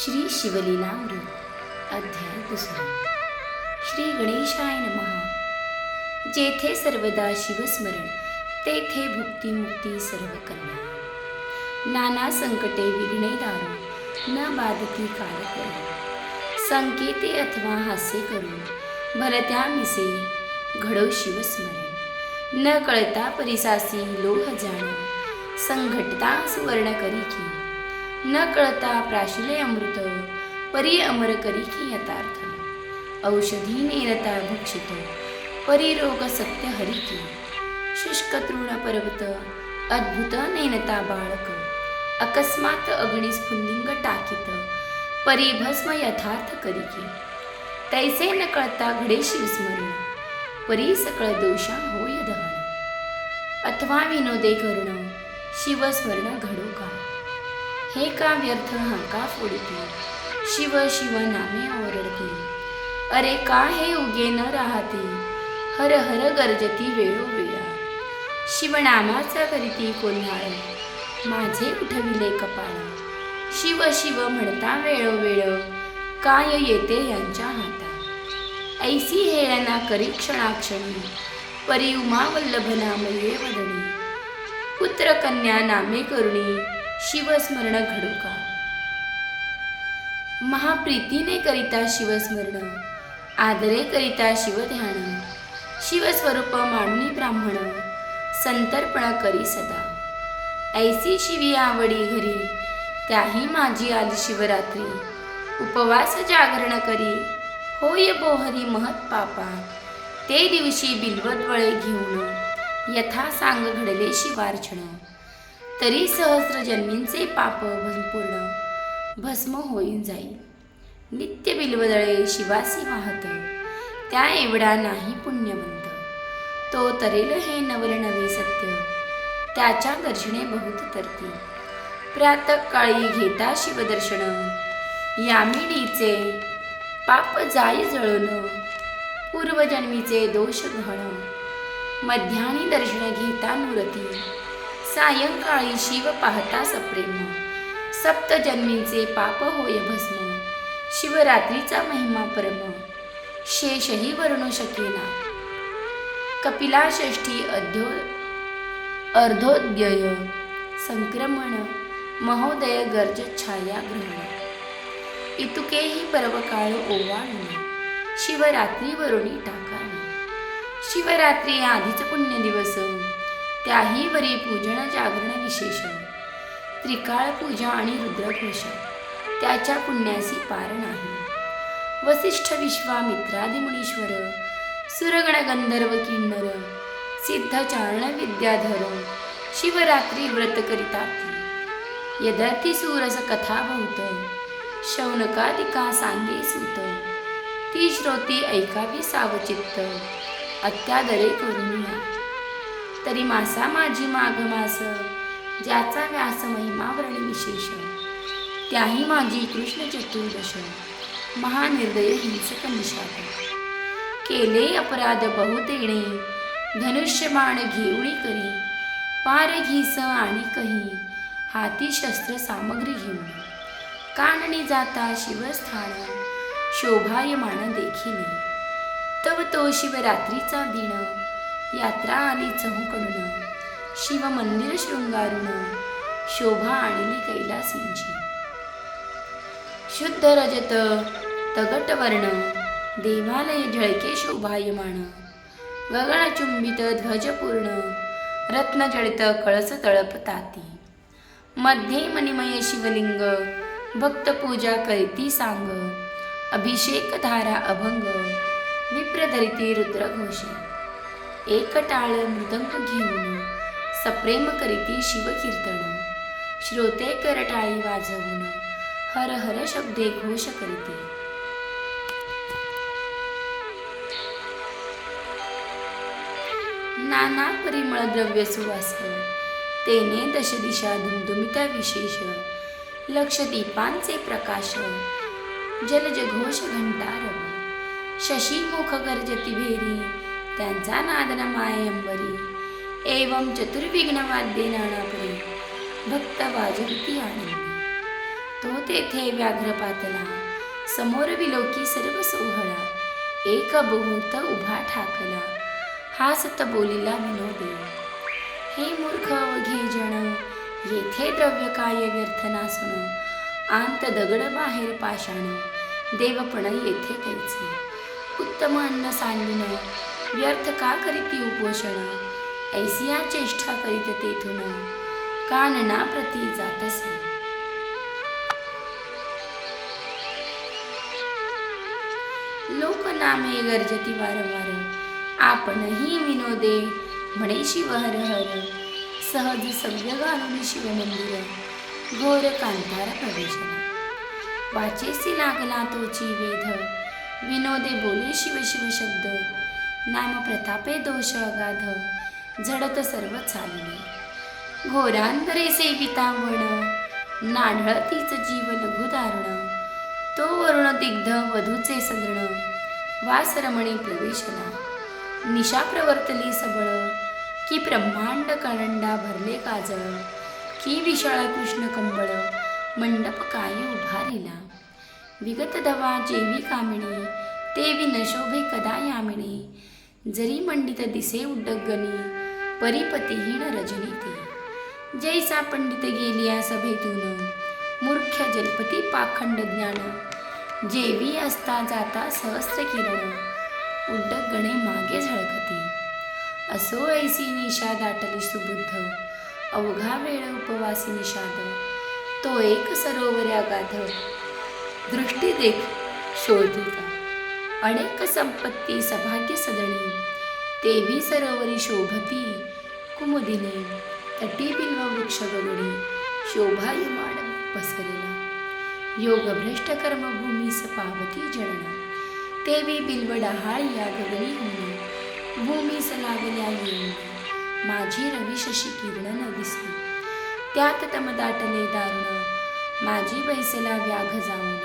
श्री शिवलीलामृत अध्याय 2. श्री गणेशाय नमः. जेथे सर्वदा शिवस्मरण तेथे भुक्ती मुक्ती सर्व कल्याण. नाना संकटे विघ्ने दारू न बाधती काल करून. संकेते अथवा हास्य करून भरत्या मिसे घडो शिवस्मरण. न कळता परिसासी लोह जाण संघटता सुवर्ण करी की. न कळता प्राशिले अमृत परी अमर करी की यथार्थ. औषधी नेनता भक्षित परी रोग सत्य हरी की. शुष्क तृण पर्वत अद्भुत नेनता बाळक. अकस्मात अग्निस्फुल्लिंग टाकीत परी भस्म यथार्थ करी की. तैसे न कळता घडे शिवस्मरण परी सकळ दोषा होय दहन. अथवा विनोदे करुण शिवस्मरण घडो का. हे का व्यर्थ हाका फोडती शिव शिव नामे ओरडती. अरे का हे उगे न राहती हर हर गर्जती वेळोवेळा. शिवनामाचा करीती कोल्हाळ माझे उठविले कपाळ. शिव शिव म्हणता वेळोवेळ काय येते यांच्या हातात. ऐसी हेळना करी क्षणाक्षणी परी उमा वल्लभ नामये वदनी. पुत्र कन्या नामे करुणी शिवस्मरण घडो का. महाप्रीतीने करिता शिवस्मरण आदरे करिता शिवध्यान. शिवस्वरूप मानुनी ब्राह्मण संतर्पण करी सदा. ऐसी शिवी आवडी घरी त्याही माझी आली शिवरात्री. उपवास जागरण करी होय बोहरी महत पापा. ते दिवशी बिल्वद्वळे घेऊन यथा सांग घडले शिवार्चन. तरी सहस्र जन्मींचे पाप पूर्ण भस्म होईन जाई. नित्य बिल्वदळे शिवासी वाहत त्या एवढा नाही पुण्यवंत. तो तरेल हे नवल नवे सत्य त्याच्या दर्शने बहुत तरती. प्रातःकाळी घेता शिवदर्शन यामिनीचे पाप जाय जळून. पूर्वजन्मीचे दोष घाण मध्यानी दर्शन घेता नुरती. सायंकाळी शिव पाहता सप्रेम सप्तजन्मींचे पाप होय भस्म. शिवरात्रीचा महिमा परम शेषही वर्णू शकेना. कपिला षष्ठी अर्धोदय संक्रमण महोदय गर्ज छाया ग्रहण. इतुकेही पर्वकाळ ओवाळून शिवरात्री वरुणी टाकावी. शिवरात्री आधीच पुण्य दिवस त्याही वरी पूजन जागरण विशेष. त्रिकाळ पूजा आणि रुद्रघोष त्याच्या पुण्यासी पार नाही. वसिष्ठ विश्वामित्रादी मुनीश्वर सुरगण गंधर्व किन्नर सिद्ध चारण विद्याधर शिवरात्री व्रत करितात. यदर्थी सूरस कथा बहुत शौनकादिका सांगे सूत. ती श्रोती ऐकावी सावचित्त अत्यादरे करुनिया. तरी मासा माझी माघ मास ज्याचा व्यास महिमा वर्ण विशेष. त्याही माझी कृष्ण चतुर्दश महानिर्दय हिंसक निषाद. केले अपराध बहुतेणे धनुष्यबाण घेऊळी करी. पार घीस आणि कही हाती शस्त्र सामग्री घेऊन. काननी जाता शिवस्थान शोभायमान देखिले. तव तो शिवरात्रीचा दिन यात्रा आली चहूकडून. शिव मंदिर शृंगारून शोभा आणली कैलासींची. शुद्ध रजत तगट वर्ण देवालय झळके शोभायमान. गगनचुंबित ध्वज पूर्ण रत्नजडित कळस तळपताती. मध्ये मणिमय शिवलिंग भक्त पूजा करीती सांग. अभिषेक धारा अभंग विप्रधरिती रुद्रघोष. एक टाळ मृदंग घेऊन सप्रेम करीती शिवकीर्तन. श्रोते करटाळी वाजवून हर हर शब्दे घोष करीते. नाना परिमळ द्रव्य सुवास तेने दशदिशा धुमधुमिता विशेष. लक्षदीपांचे प्रकाश जलज घोष घंटारव. शशीमुख गर्जती भेरी त्यांचा नादन माये अंबरी. एवं चतुर्विघ्न वाद्ये नानापरी भक्त वाजविती आनंदी. तो तेथे व्याघ्र पातला, समोर विलोकी सर्व सोहळा. एक बहुत उभा ठाकला, हासत बोलिला विनोदी. हे मूर्ख अवघे जण, येथे द्रव्य काय व्यर्थ नासुन. आंत दगड बाहेर पाषाण, देवपण येथे कैचे. उत्तम अन्न सांडून, व्यर्थ का करीती उपोषण. ऐसिया चेष्टा करीत तेथून, कानना प्रती जातसे. लोक नामे गर्जती वारंवार, आपणही विनोदे म्हणे शिव हर हर. सहज सव्य घालून शिव मंदिर, घोर कांतार प्रवेशला. वाचेसी लागला तोची वेध, विनोदे बोले शिव शिव शब्द. नाम प्रतापे दोष अगाध, झडत सर्व चालणे. घोरांतरे सेवितांवण, नाढळतीच जीव लघु दारुण. तो वरुण दिग्ध वधूचे सदृण, वास रमणी प्रवेशला. निशा प्रवर्तली सबळ, की ब्रह्मांड कळंडा भरले काजळ. की विशाळ कृष्ण कंबळ, मंडप काय उभारिला. विगत दवा जेवी कामिणी, तेवी न शोभे कदा यामिनी. जरी मंडित दिसे उड्डगणी, परिपतीहीन रजनी ती. जैसा पंडित गेलिया सभेतून, मूर्ख जलपती पाखंड ज्ञान. जेवी असता जाता सहस्र किरण, उड्डगणे मागे झळकती. असो ऐसी निशा दाटली सुबुद्ध, अवघा वेळ उपवासी निषाद. तो एक सरोवर अगाध, दृष्टी देख शोधिता. अनेक संपत्ती सभाग्य सदणी, तेवी सरोवरी शोभती कुमुदिनी. तटी बिल्व वृक्ष गगडी, शोभायमान पसरला. योगभ्रष्ट कर्मभूमीस पावती जळण, तेवी बिल्व डहाळी या गगडी होऊन. भूमीस लागल्या येऊन, माझी रवी शशी किरण न दिसे. त्यात तम दाटले दारुण, माझी बैसला व्याघ जाऊन.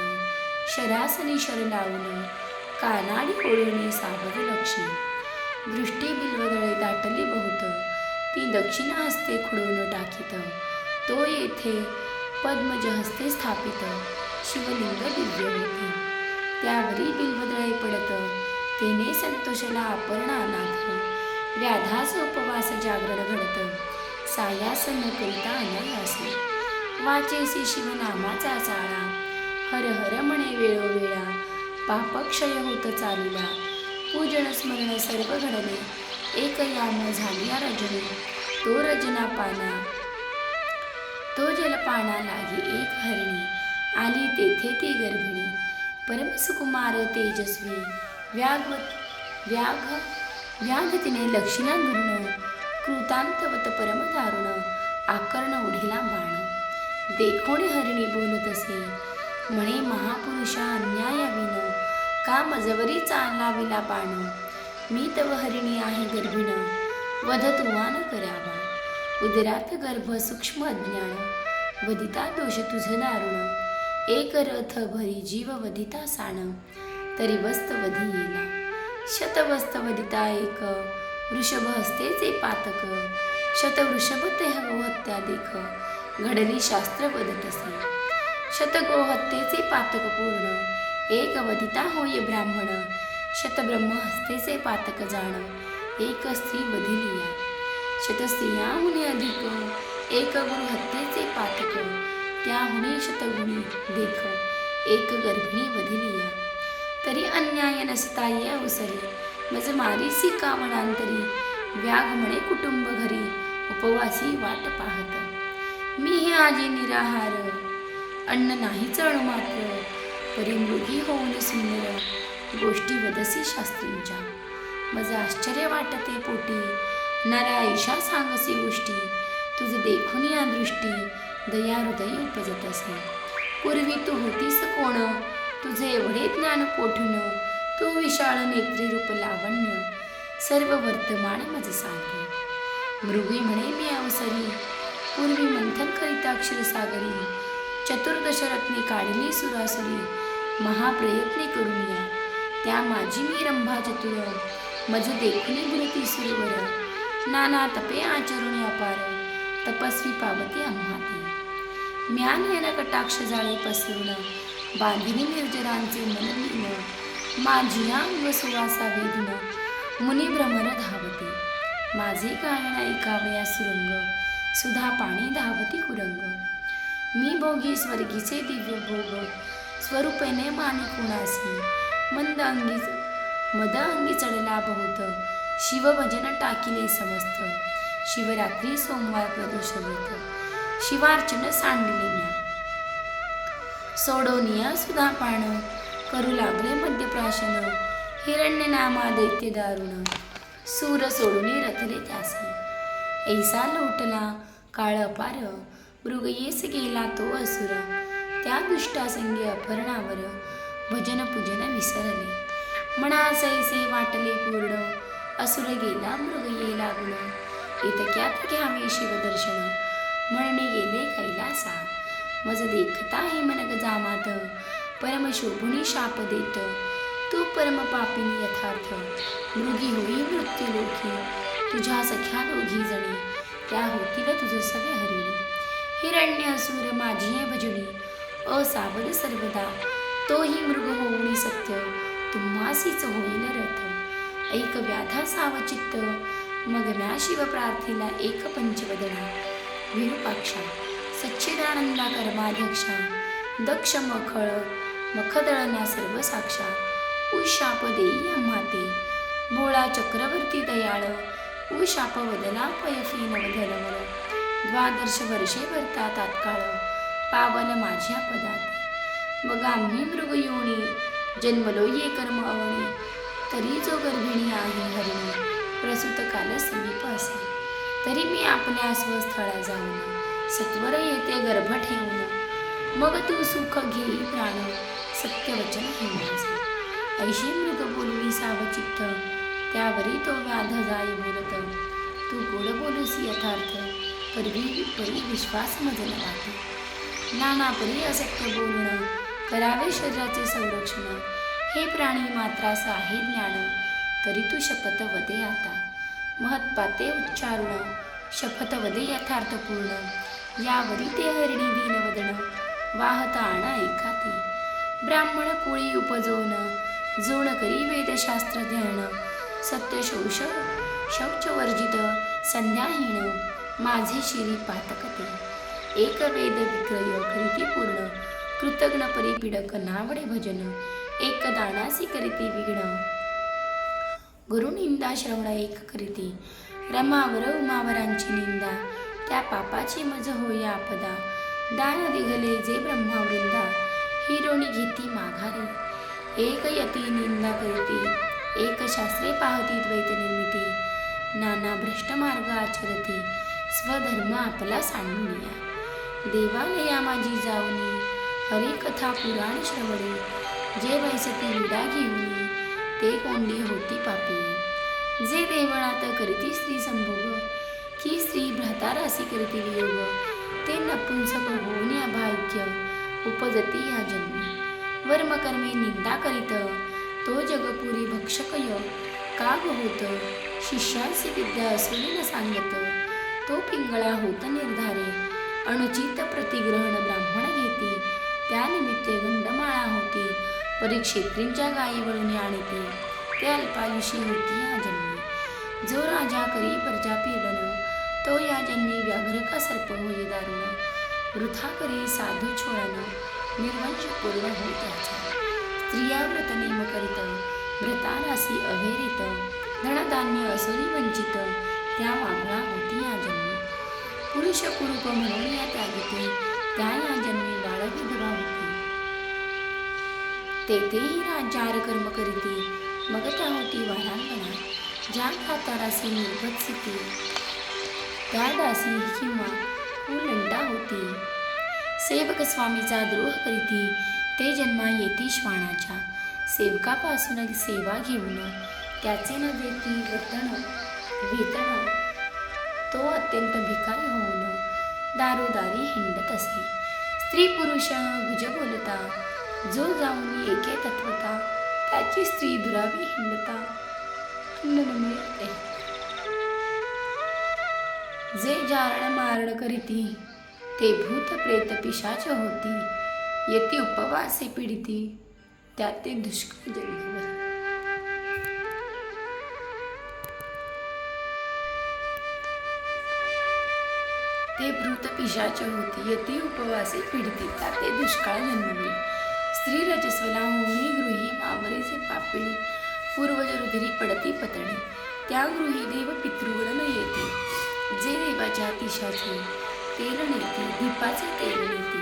शरासनी शर लावून, कानाडी ओळूनी सावध लक्षी. दृष्टी बिल्वदळे दाटली बहुत, ती दक्षिण हस्ते खुडवून टाकीत. तो येथे पद्मज हस्ते स्थापित, शिवलिंग दिव्य होते. त्यावरी बिल्वदळे पडत, तेने संतोषला अपर्णानाथ. व्याधास उपवास जागरण घडत, सायास न करिता अनायासे. वाचेसी शिवनामाचा चाळा, हर हर म्हणे वेळोवेळा. पापक्षय होत चालला, पूजन स्मरण सर्व घडले. एक याम झालिया रजनी, तो रजना पाना. तो जलपाना लागी एक हरिणी, आली तेथे ती गर्भिणी. परमसुकुमार तेजस्वी, व्याघ तिने लक्षिणा दुर्ण. कृतांतवत परम दारुण, आकर्ण उढिला बाण. देखोणी हरिणी बोलत असे, म्हणे महापुरुषा अन्यायाविन. का मजवरी चालविला बाण. मी तव हरिणी आहे गर्भिण, वध तुवा न करावा. उदरात गर्भ सूक्ष्म अज्ञान, वदिता दोष तुझ दारुण. एक रथ भरी जीव वदिता साण, तरी वस्त वधी येला. शतवस्त वदिता एक, वृषभ हस्तेचे पातक. शतवृषभ ते गोहत्या देख, घडली शास्त्र वदत असे. शतगोहत्येचे पातक पूर्ण, एक वदिता होय ब्राह्मण. शतब्रह्म हस्तेचे पातक जाण, एक स्त्री वधिलिया. शतस्त्रियाहुनी अधिक, एक गुरु हत्येचे पातक. त्याहुनी शतगुणी देख, एक गर्भिणी वधिलिया. तरी अन्याय नसता ये अवसरी, मज मारीसी कामनांतरी. व्याघ म्हणे कुटुंब घरी, उपवासी वाट पाहत. मी हे आजी निराहार, अन्न नाही चण मात्र. परिमृगी होऊन सुंदर, गोष्टी वदसी शास्त्रींच्या. मज आश्चर्य वाटते पोटी, नरा ईशा सांगसी गोष्टी. तुझ देखून या दृष्टी, दया हृदय उपजत असे. पूर्वी तू होतीस कोण, तुझे एवढे ज्ञान कोठून. तू विशाळ नेत्री रूप लावण्य, सर्व वर्तमान मज सांगे. मृगी म्हणे मी अवसरी, पूर्वी मंथन करिता क्षीरसागरी. चतुर्दश रत्ने काढली सुरासुरी, महाप्रयत्ने करूनिया. त्या माझी मी रंभा चतुर, मज देखुनी गुणती सुरवर. नाना तपे आचरुणी अपार, तपस्वी पावती आम्हाती. म्यानयन कटाक्ष जाळे पसरून बांधिनी निर्जरांचे मनलीन माझी अंग सुवासा वेदन मुनी भ्रमर धावते माझे गायन ऐकावया सुरंग सुधा पाणी धावती कुरंग मी भोगी स्वर्गीचे दिव्य भोग स्वरूपेने मानी कुणासी मद अंगी चढला बहुत शिवभजन टाकिले समस्त शिवरात्री सोमवार प्रदोष व्रत शिवार्चन सांडले म्या सोडोनिया सुधा पाण करू लागले मध्यप्राशन हिरण्य नामा दैत्य दारुण सूर सोडून रथले त्यासी ऐसा लोटला काळ अपार मृगयेस गेला तो असुर त्या दुष्टासंगी अपहरणावर भजन पूजन विसरले मना सैसे वाटले पूर्ण असुर गेला मृगये लागून इतक्यात घ्यावे शिवदर्शन म्हणणे गेले कैलासा मज देखता हे मनग जामात परमशोभुनी शाप देत तू परम पापिनी यथार्थ मृगी होई मृत्यू लोकी तुझ्या सख्या दोघी जणी त्या होतील तुझ सवे हरिणी हिरण्य असुर माझी भजनी असावध सर्वदा तोही मृग होऊनी सत्य तुम्हासीच होईल रथ ऐक व्याधा सावचित्त मग म्या शिव प्रार्थीला एक पंचवदना विरूपाक्षा सच्चिदानंदा कर्माध्यक्षा दक्ष मखदळना सर्व साक्षा उशाप देई आम्हाते भोळा चक्रवर्ती दयाळ उशाप वदला पयफी नवधलमल द्वादश वर्षे भरता तात्काळ पावन माझ्या पदात मग आम्ही मृगयोनी जन्मलो ये कर्म अवणी तरी जो गर्भिणी आहे हरिणी प्रसूत काल समीप असे तरी मी आपल्या स्वस्थळा जाऊन सत्वर येते गर्भ ठेवून मग तू सुख घेई प्राण सत्यवचन हे माझे ऐशी मृग बोलवी सावचित्त त्यावरी तो व्याध जाई बोलत तू गोड बोलूसी यथार्थ परी विश्वास मजल वाटे नाना परी असत्य बोलणं करावे शरीराचे संरक्षण हे प्राणी मात्रास आहे ज्ञान तरी तू शपथ वदे आता महत्पाते उच्चारुण शपथ वदे यथार्थ पूर्ण यावरी ते हरिणी दीनवदन वाहता आण ऐकाते ब्राह्मण कुळी उपजोन जोण करी वेदशास्त्र ध्यान सत्य शौच वर्जित संध्याहीन माझे शिरी पातकते एक वेद विक्रय करीती पूर्ण कृतज्ञ परिपीडक नावडे भजन एक दानासी करीती विघ्न गुरु निंदा श्रवण एक करीती रमावर उमावरांची निंदा त्या पापाची मज होई आपदा दान दिघले जे ब्रह्मावृंदा हिरोणी घेती माघारी एक यती निंदा करीती एक शास्त्रे पाहती द्वैत निर्मिती नाना भ्रष्ट मार्ग आचरती स्वधर्म आपला सांडूनिया देवालया माझी जाऊनी हरी कथा पुराण श्रवणे जे वैसती विडा घेऊनी ते कोंडी होती पापी जे देवळात करीती स्त्री संभोग की स्त्री भ्रातारासी करीती वियोग ते नपुंसक होऊन अभाग्य उपजती या जन्मी वर्मकर्मे निंदा करीत तो जगपुरी भक्षकय काग होत शिष्यासी विद्या असून न सांगत तो पिंगळा होत निर्धारे अनुचित प्रतिग्रहण ब्राह्मण घेती त्यानिमित्ते गंडमाळा होती परीक्षेत्रींच्या गायीवळून आणते ते अल्पायुषी होती या जन्मी जो राजा करी प्रजा पीडन तो या जन्मी व्याघ्र का सर्प होई दारुण वृथा करी साधू छोळन निर्वंश पूर्ण होई त्याचा स्त्रिया व्रत नेम करीत व्रतारासी अभेरित धनधान्य असुरी वंचित त्या वाघळा होती या जन्मी पुरुष कुरूप म्हणून या त्यागते त्या या जन्मी बाळ विधवा होती तेथेही राज्यार कर्म करीती मग त्या होती वारांगणा ज्या खातारासी निर्भत्सिती त्या दासी किंवा कुलंडा होती सेवक स्वामीचा द्रोह करीती ते जन्मा येती श्वानाच्या सेवकापासून सेवा घेऊन त्याचे न देती वेतन तो अत्यंत भिकारी होऊन दारोदारी हिंडत असे स्त्री पुरुष गुज बोलता जो जाऊन एके तत्वता त्याची स्त्री दुरावी हिंडता मिळते जे जारण मारण करीती ते भूत प्रेत पिशाच होती, यती उपवासे पीडिती, त्यात ते दुष्काळ जन्मभर. ते भूत पिशाच होती, यती उपवासे पीडिती, त्यात ते दुष्काळ जन्मभर. स्त्री रजस्वला होणी गृही मावरीचे पापिणी, पूर्वज रुधिरी पडती पतणी, त्या गृही देव पितृगण न येते. जे देवाच्या तिशाचे तेल नेते, दीपाचे तेल नेते,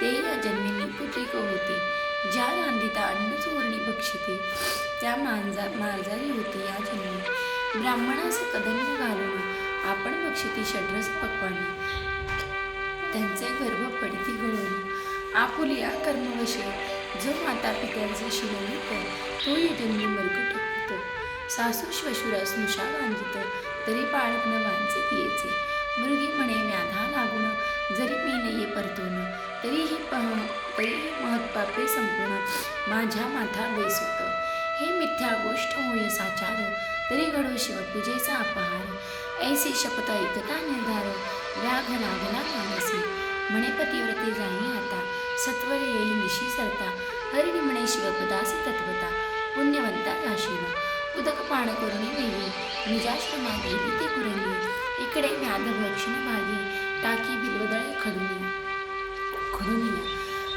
ते या जन्मी निपुत्रिक होते. ज्या रांदिता अन्न चोरणी भक्षिते, त्या मांजारी होते या जन्मी. ब्राह्मणास कदंब घालून आपण बक्षिते षड्रस पक्वान, त्यांचे गर्भ पडती गळून. आपुलिया कर्मवशे जो माता पित्यांचे शिवणीत, तो ये जन्मी मरकट होत. सासू श्वशुरा स्नुषा वांजित, तरी बाळक न वांचित येचे. मृगी म्हणे व्याधा लागून, जरी मी नये परतून, तरीही महत्पापे संपूर्ण, माझ्या माथा बेसुत. हे मिथ्या गोष्ट होय साचार, तरी घडो शिवपूजेचा अपहार. ऐसी शपथ ऐकता निर्धार, व्याघ लागला मानसी. म्हणे पतिव्रते जाई आता, सत्वर येई निशी सरता. हरिणी म्हणे शिवपदासी तत्वता, पुण्यवंता जाशील. उदक पान करुणी वेळी, निजाश्रमा गेली ते कुरंगी. इकडे व्याध भक्षण भागी, टाकी बिलवदळे खडुनी.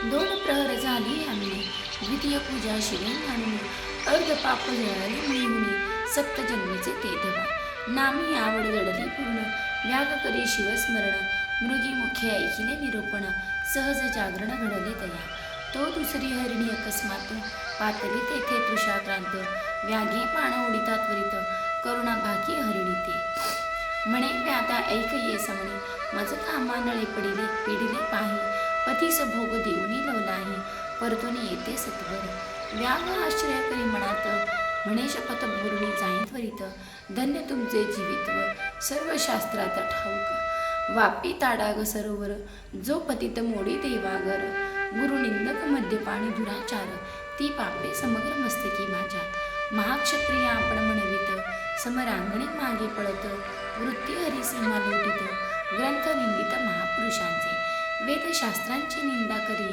दोन प्रहर झाली आम्ही, द्वितीय पूजा शिवे मानून. अर्ध पाप जळाले मिळवून, सप्त जन्मीचे ते देवा. नामी आवड जडली पूर्ण, व्याघ करी शिवस्मरण. मृगी मुखे ऐकिले निरूपण, सहज जागरण घडले तया. तो दुसरी हरिणी अकस्मात, पातली तेथे तृषाक्रांत. व्याघे पाण उडिता त्वरित, करुणा भाकी हरिणी ते. म्हणे व्याधा ऐक ये समणे, मज कामा नळे पिडिले पाही. पतीस भोग देऊनी लवलाही, परतून येते सत्वर. व्याघ आश्रय करी मनात, म्हणे शपथ बोरुणी जाई त्वरित. धन्य तुमचे जीवित्व, सर्व शास्त्रात ठाऊक. वापी ताडाग सरोवर, जो पतित मोडी देवागर. गुरुनिंदक मद्यपाणी दुराचार, ती पापे समग्र मस्तकी माझ्या. महाक्षत्रिय आपण म्हणवित, समरांगणी मागे पळत. वृत्ती हरिसीमा लोटीत, ग्रंथ निंदित महापुरुषांचे. वेदशास्त्रांची निंदा करी,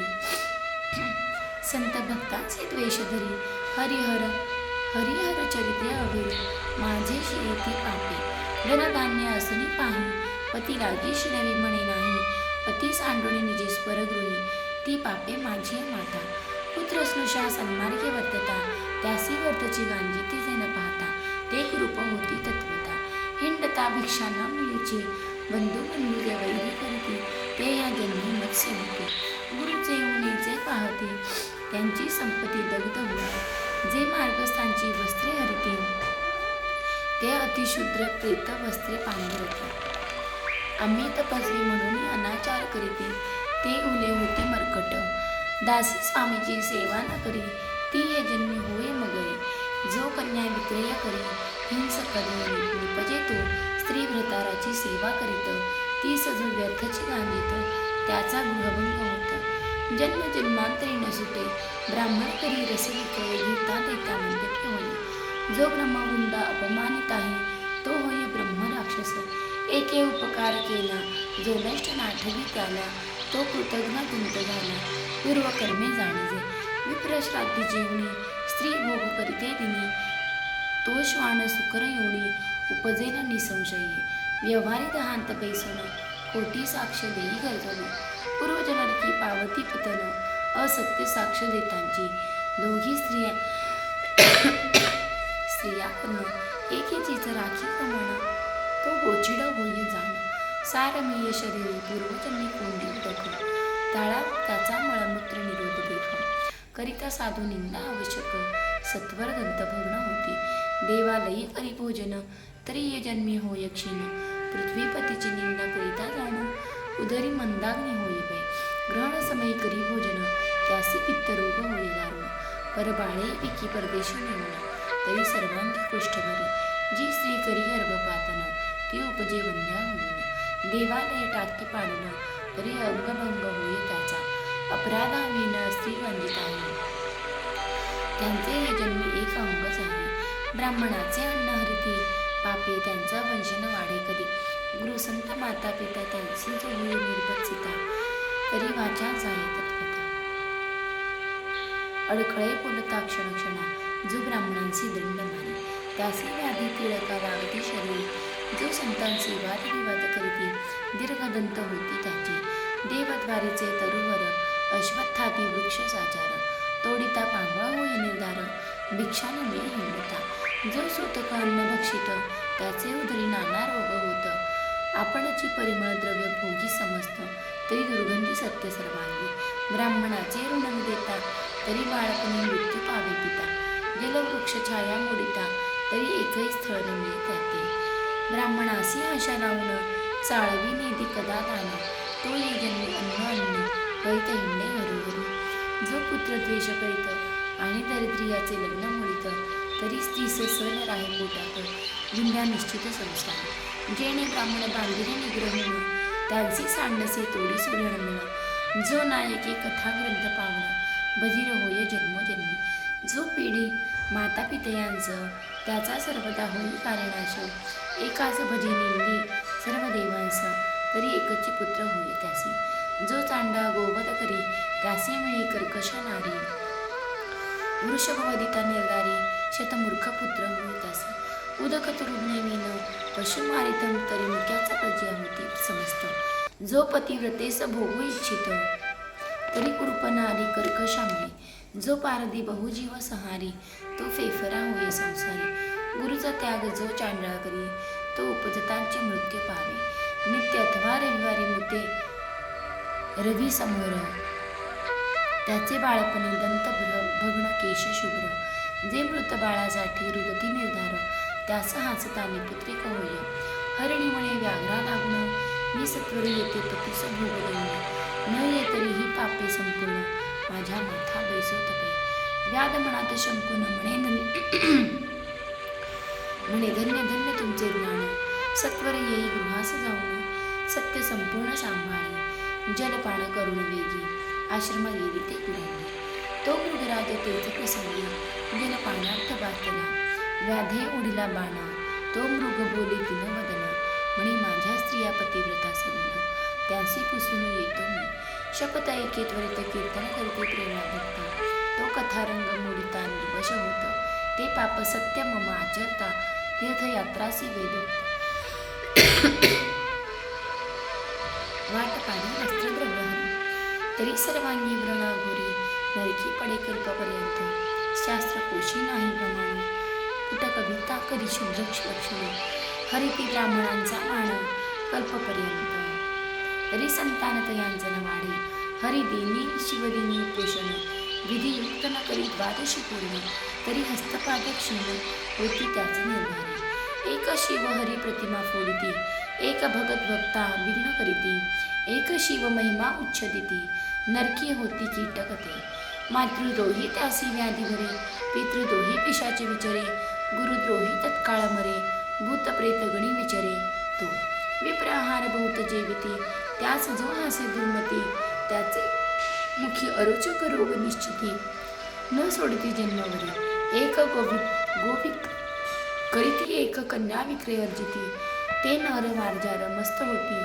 संत भक्तांचे द्वेष धरी. हरिहर चरित्रे अभिरी, माझे शिरेती पापे. धनधान्य असुनी पाही, पती लागी शिरवी म्हणे नाही. पती सांडुणी निजे स्वरगृही, ती पापे माझी माता. पुत्र स्नुषा सन्मार्गे वर्तता, त्यासी वर्तची गांजी ती जे न पाहता. ते कृप होती तत्वता, हिंडता भिक्षा न मिळूची. बंधू जे वैरी करती, ते या जन्मी मत्स्य होते. गुरुचे उणीचे पाहते, त्यांची संपत्ती दग्ध होते. जे मार्गस्थांची वस्त्रे हरती, ते अतिशूद्र प्रेत वस्त्रे पांघरते. आम्ही तपस्वी म्हणून अनाचार करीते, ते उले होते मरकट. दासी स्वामीची सेवा न करी, ती हे जन्मी होय मगरी. जो कन्या विक्रय करी, हिंस करी निपजे तो. स्त्री भ्रताराची सेवा करीत, ती सजू व्यर्थची गांधीत. त्याचा गृहभंग होत, जन्म जन्मांतरी न सुटे. ब्राह्मण करी रस विक्रय, घेता देता मंडपी होई. जो ब्रह्मवृंदा अपमानित आहे, तो होय ब्रह्म राक्षस. एके उपकार केला, जो नष्ट नाठवी त्याला. तो कृतज्ञ गुंत झाला, पूर्वकर्मे जाणीजे. विप्र श्राद्धी जेवणी, स्त्री भोग करीते दिनी. तो श्वान सुकर योनी, उपजेल निसंशयी. व्यवहारी दहांत पैसून, कोटी साक्ष देई गरजून. पूर्वजनरकी पावती पतन, असत्य साक्ष देतांची. दोघी स्त्रिया कर्ण, एकेचीच राखी कमण. तो गोचिड होई जाण, सारमेय शरीरे पूर्वजन्मी कोंडी उदक. ताळा त्याचा मळमूत्र निरोध देखून, करिता साधू निंदा आवश्यक. सत्वर दंतभग्न होती, देवालयी करी भोजन. तरी ये जन्मी होय क्षीण, पृथ्वीपतीची निंदा करिता जाण. उदरी मंदाग्नी होय भय, ग्रहण समय करी भोजन. त्यासी पित्तरोग होय दारुण. परबाळे विकी परदेशी नेऊन, तरी सर्वांगी कुष्ठ भरी. जी स्त्री करी गर्भपातन, ती उपजे वंद्या होऊन. देवालय टाकी पाडून, तरी अंगभंग होय त्याचा. अपराधाविन स्त्री वंदित आहे, त्यांचे हे जन्मी एक अंगच आहे. ब्राह्मणाचे अन्न हरिती, पापे त्यांचा वंशन वाढे कधी. गुरुसंत माता पिता त्यांची जो होई निर्भत्सिता, तरी वाचा जाय तत्वता. अडखळे बोलता क्षणक्षणा, जो ब्राह्मणांची दंड मारी, त्यासी व्याधी तिळका लागती शरीर, जो संतांचे वादविवाद करीती, दीर्घदंत होती त्याची. देवद्वारीचे तरुवर, अश्वत्थादी वृक्ष साचार, तोडिता पांगळा होई निर्धार, भिक्षाने मे हिंडता. जो सूतक अन्न भक्षित, त्याचे उदरी नाना रोग होत. आपणची परिमळ द्रव्य भोगी समजत, तरी दुर्गंधी सत्य सर्वांगी. ब्राह्मणाचे ऋण देता, तरी बाळपणी मृत्यू पावे पिता. जलवृक्ष छाया मोडिता, तरी एकही स्थळ नव्हे त्याते. ब्राह्मणासी आशा लावून, चाळवी नेदी कदा दान, तो ये जन्मी अन्न अन्न, करीत हिंडे हरोहरी. जो पुत्र द्वेष करीत, आणि दरिद्रियाचे लग्न मोडित, तरी स्त्रीस सल राहे पोटात, विंध्या निश्चित संसार. जेणे ब्राह्मण बांधिले निग्रह म्हणून, त्यांचे सांडसे तोडी सूर्यण म्हणून. जो नायके कथा ग्रंथ पावन, बधीर होय जन्मोजन्मी. जो पिढी माता पितयांचं, त्याचा सर्वदा होई कार्यनाश. एकाच भजी निंदी सर्व देवांचा, तरी एकची पुत्र होय त्यासी. जो चांडा गोवध करी, त्यासी मिळे कर्कश नारी. वृषभवदिता निर्धारी, शतमूर्ख पुत्र होय त्यासी. उदक तुरुग्ने मीन, पशु मारितम, तरी मुक्याचा प्रज्ञा होती समस्त. जो पतिव्रतेस भोगू इच्छित, तरी कुरूप नारी कर्कशांगी. जो पारधी बहुजीव सहारी, तो फेफरा होय संसारी. गुरुचा त्याग जो चांडळा करी, तो उपजतांचे मृत्यू पावे. नित्य अथवा रविवारी मृते रवी समोर, त्याचे बाळपणी दंत भग्न केश शुभ्र. जे मृत बाळासाठी रुदती निर्धार, त्यास हाचताने पुत्रिक होय. हरिणी म्हणे व्याघ्रा लागून, मी सत्वरी येते पतीस भोग देऊन. न ये तरीही पापे संपूर्ण, माझ्या माथा बैसो तपे. व्याध मनात शंकून म्हणे धन्य धन्य तुमचे ज्ञान. सत्वर येई गृहास जाऊन, सत्य संपूर्ण सांभाळे. जलपान करून वेगी, आश्रम गेली ते पुराणे. तो मृगराज तेच प्रसंगी, जलपानार्थ बातला. व्याधे उडीला बाण, तो मृग बोले दिनवदन. म्हणे माझ्या स्त्रिया पतिव्रता सगुण, त्यांसी पुसून येतो मी. शपथ ऐके त्वरित कीर्तन करते प्रेमा भक्त. तो कथारंग मोडिता निर्वश होत, ते पाप सत्य मम आचरता. तीर्थयात्रासी वेदोक्त, वाट पाणी वस्त्रद्रव्यहरी. तरी सर्वांगी व्रण घोरी, नरकी पडे कल्पपर्यंत. शास्त्रकोशी नाही प्रमाण, कुट कविता करी शुद्ध लक्षण. हरिती ब्राह्मणांचा मान, कल्पपर्यंत. तरी संतान तयांचन वाढे, हरिदिनी शिवदिनी पोषण. विधियुक्त न करी द्वादशी पूर्ण, तरी हस्तपाद क्षीण होती त्याचे निर्धारी. एक शिव हरी प्रतिमा फोडिती, एक भगत भक्ता विघ्न करीती. एक शिव महिमा उच्छदिती, नरकी होती कीटकते. मातृद्रोही त्यासी व्याधी भरे, पितृद्रोही पिशाचे विचरे. गुरुद्रोही तत्काळ मरे, भूत प्रेत गणी विचरे तो. विप्रहार बहुत जेविती, त्यास जो हासे दुर्मती. त्याचे मुखी अरोचक रोग निश्चिती, न सोडती जन्मावरी. एक गोपिक करीती, एक कन्या विक्रय अर्जिती. ते नर मार्जार मस्त होती,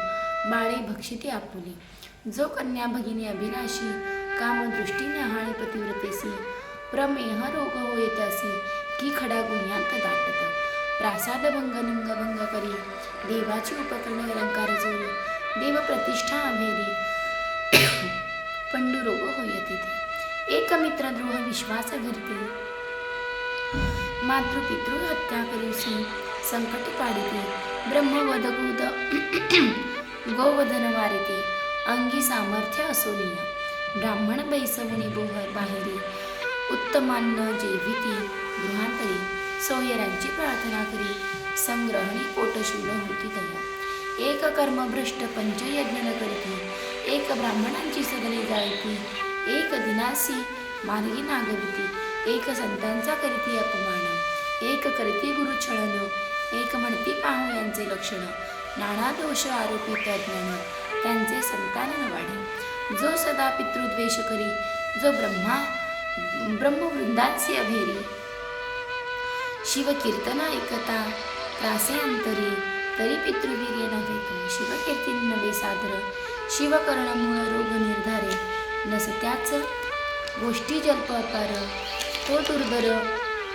बाळे भक्षिती आपुली. जो कन्या भगिनी अभिलाषी, कामदृष्टी न्याहाळे पतिव्रतेसी. प्रमेह रोग होय त्यासी, की खडा गुह्यांत दाटत. प्रासाद भंग निंग भंग करी, देवाची उपकरणे अलंकार चोरी. देव प्रतिष्ठा अभेदी, पंडुरोग होय तिथे. एक मित्रद्रोह विश्वास धरते, मातृपितृ हत्या करीसी. संकट पाडिते, ब्रह्मवध गुद गोवधन वारिते. अंगी सामर्थ्य असोनिया, ब्राह्मण बैसवणी बाहेरी. उत्तमान्न जेविती गृहांतरी, सोयऱ्यांची प्रार्थना करी. संग्रहणी पोटशूल होती तया. एक कर्मभ्रष्ट पंचयज्ञ न करीती, एक ब्राह्मणांची सदने जाळती. एक दिनासी मार्गी नागविती, एक संतांचा करीती अपमान. एक करीती गुरुछळन, एक म्हणती पाहू यांचे लक्षण. नाना दोष आरोपित अज्ञान, त्यांचे संतान न वाढे. जो सदा पितृद्वेष करी, जो ब्रह्मवृंदांचे अभेरी. शिवकीर्तन ऐकता त्रासे अंतरी, तरी पितृवीर्य नव्हे तो शिवकीर्ती नवे सादर शिवकर्ण मूळ रोग निर्धारे नसत्याच गोष्टी जल्प अपार तो दुर्धर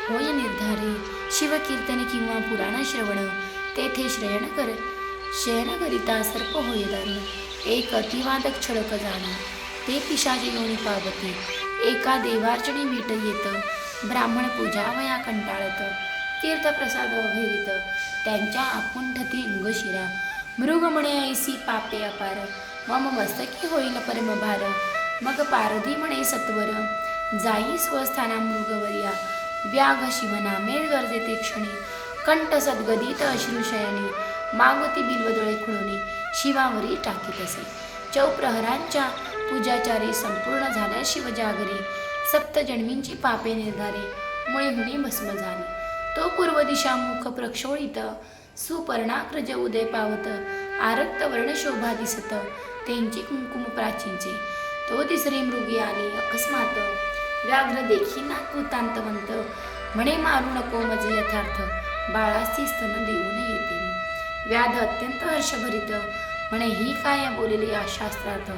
होय निर्धारी शिवकीर्तन किंवा पुराण श्रवण तेथे शयन करिता सर्प होय दारुण एक अतिवादक छळक जाण ते पिशाचे योनी पावते एका देवार्चनी वीट येत ब्राह्मण पूजा वया कंटाळत तीर्थप्रसाद अघेरित त्यांच्या आकुंठती अंगशिरा मृग म्हणे ऐसी पापे अपार मम मस्तकी होईल परमभार मग पारधी म्हणे सत्वर जाई स्वस्थाना मृगवर्या व्याघ शिवनामे गरजे ते क्षणी कंठ सद्गदित अश्रुशयनी मागोती बिल्वदळे खुळूनी शिवावरी टाकीत असे चौप्रहरांच्या पूजाचारी संपूर्ण झाल्या शिवजागरी सप्तजन्मींची पापे निर्धारे मुळे हुणी भस्म झाली तो पूर्व दिशा मुख प्रक्षोळित सुपर्णाग्रज उदय पावत आरक्त वर्ण शोभा दिसत त्यांची कुंकुम प्राचींचे तो तिसरी मृगी आली अकस्मात व्याघ्र देखी ना कृतांतवंत म्हणे मारू नको मज यथार्थ बाळासी स्तन देऊन येते व्याध अत्यंत हर्षभरित म्हणे ही काय बोलले शास्त्रार्थ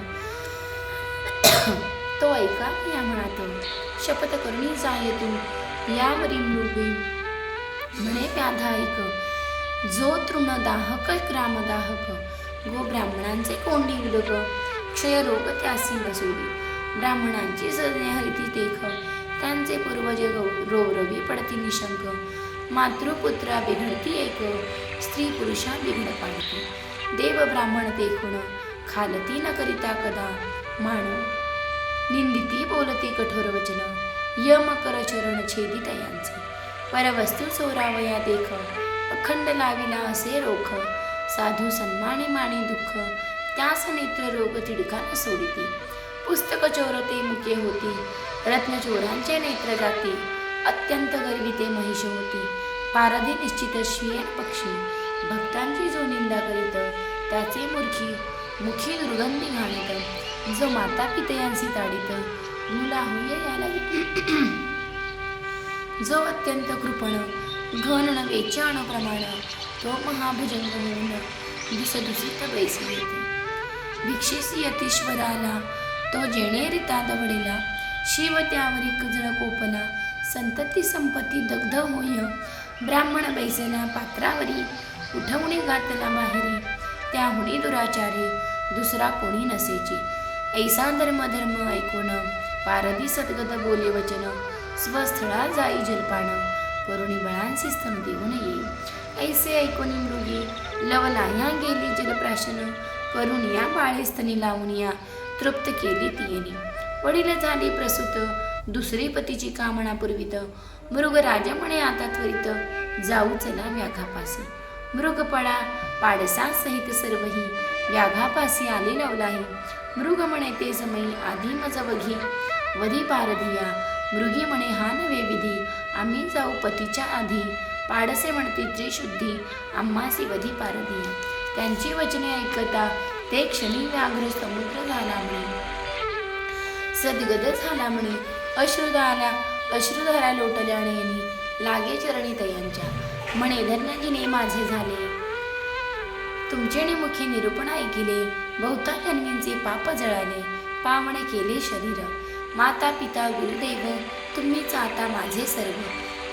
तो ऐका या म्हणत शपथ करुणी जाय तू यावरी मृगी म्हणे व्याधा ऐक जो तृण दाहक ग्रामदाहक गो ब्राह्मणांचे कोंडी उदक क्षयरोग त्यासी बसोडी ब्राह्मणांची सजने हरिती देख त्यांचे पूर्वज रोवरवी पडती निशंक मातृपुत्रा बिघडती एक स्त्री पुरुषा बिघड पाडते देव ब्राह्मण देखून खालती न करिता कदा मान निंदिती बोलती कठोर वचन यम कर चरण छेदी तयांचे परवस्तू चोरावया देख अखंड लाविला असे रोख साधू सन्माने माने दुःख त्यास नेत्र रोग तिडका न सोडिती पुस्तक चोरते मुके होती रत्नचोरांचे नेत्र जाते अत्यंत गर्विते महिष होती पारधी निश्चित श्रियन पक्षी भक्तांची जो निंदा करीत त्याचे मुखी दुर्गंधी घालीत जो माता पितयांसी ताडित मुला होय याला जो अत्यंत कृपण घन नवेचे अणप्रमाण तो महाभुजंग होऊन दुसदुसीत बैसी येते भिक्षेसी यतीश्वराला तो जेणे रिता दवडेला शिव त्यावरी जण कोपला संतती संपत्ती दग्ध होय ब्राह्मण बैसेला पात्रावरी उठवणे घातला बाहेरी त्याहुनी दुराचारी दुसरा कोणी नसेची ऐसा धर्म ऐकून पारधी सद्गत बोले वचन स्वस्थळा जाई जलपान करुणी बळांसी स्तन देऊन येई ऐसे ऐकून मृगी लवलाया गेली जलप्राशन करुणिया बाळे स्तनी लावून तृप्त केली तियेनी वडील झाली प्रसूत दुसरी पतीची कामना पुरवित मृग राजा म्हणे आता त्वरित जाऊ चला व्याघापासी मृगपळा पाडसा सहित सर्वही व्याघापासी आले लवलाही मृग म्हणे ते समयी आधी मज वघी वधी पारधिया मृगी म्हणे हा नवे विधी आम्ही जाऊ पतीच्या आधी पाडसे म्हणते त्रिशुद्धी आम्हासी वधी पारधिया त्यांची वचने ऐकता ते क्षणी व्याघ्र समुद्र झाला म्हणे सद्गद झाला म्हणे अश्रुधारा लोटल्याने लागे चरणी तयांच्या म्हणे धन्यजीने माझे झाले तुमचे मुखे निरूपण ऐकिले बहुता जन्मींचे पाप जळाले पावणे केले शरीर माता पिता गुरुदेव तुम्हीच आता माझे सर्व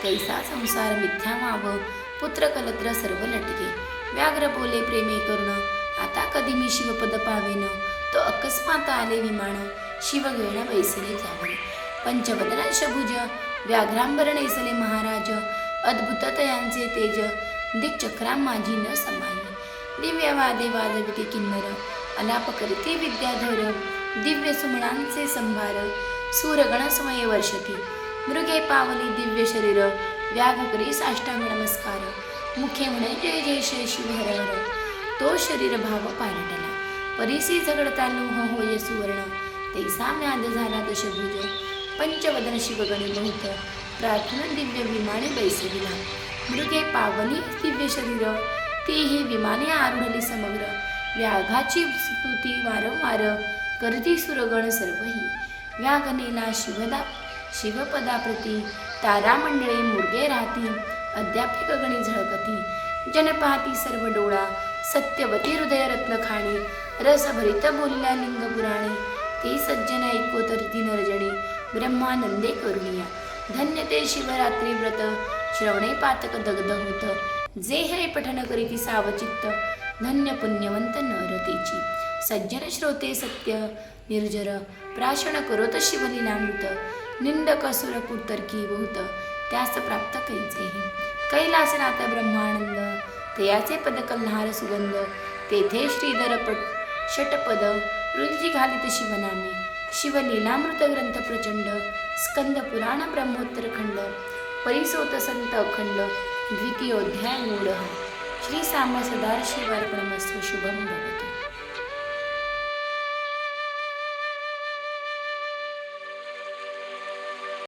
कैसा संसार मिथ्या माव पुत्र कलत्र सर्व लटके व्याघ्र बोले प्रेमे करुण आता कधी मी शिवपद पावेन तो अकस्मात आले विमान शिव घेण बैसले जावळे पंचवदना शभुज व्याघ्रांबर नेसले महाराज अद्भुत तयांचे तेज दिक्चक्रा माझी न समाई दिव्य वादे वाजविते किन्नर अलाप करते विद्याधर दिव्य सुमणांचे संभार सूरगण स्वये वर्षती मृगे पावली दिव्य शरीर व्याघ करी साष्टांग नमस्कार मुखे म्हणे जय जय जय शिव हर हर तो शरीर भाव पालटला परिसी झगडता लोह होय सुवर्ण तैसा म्याद झाला दशभुज पंचवदन शिवगणी बहुत प्रार्थना दिव्य विमाने बैसविला मृगे पावली दिव्य शरीर तेही विमाने आरूढली समग्र व्याघाची स्तुती वारंवार करती सुरगण सर्वही व्याघनेला शिवपदाप्रती तारामंडळे मुर्गे राहती अद्याप गगणी झळकती जन पाहती सर्व डोळा, सत्यवती हृदय रत्न खाणी, रसभरित बोलल्या लिंग पुराणे, ते सज्जन ऐकोतरी नरजणी, ब्रह्मानंदे करुणिया. धन्य ते शिवरात्री व्रत, श्रवणे पातक दग्ध होत, जे हरे पठन करीती सावचित्त, धन्य पुण्यवंत नरतेची. सज्जन श्रोते सत्य निर्जर, प्राशन करोत शिवलीलामृत, निंदक असुर कुतर्की बहुत, त्यास प्राप्त कैचेही. कैलासनाथ ब्रह्मानंद, तयाचे पद कल्हार सुगंध, तेथे श्रीधर षटपद, रुंजी घालित शिवनामे. शिवलीलामृत ग्रंथ प्रचंड, स्कंद पुराण ब्रह्मोत्तर खंड, परिसोत संत अखंड, द्वितीयोध्याय मूढ. श्री साम सदाशिवार्पणमस्तु. शुभम भवतु.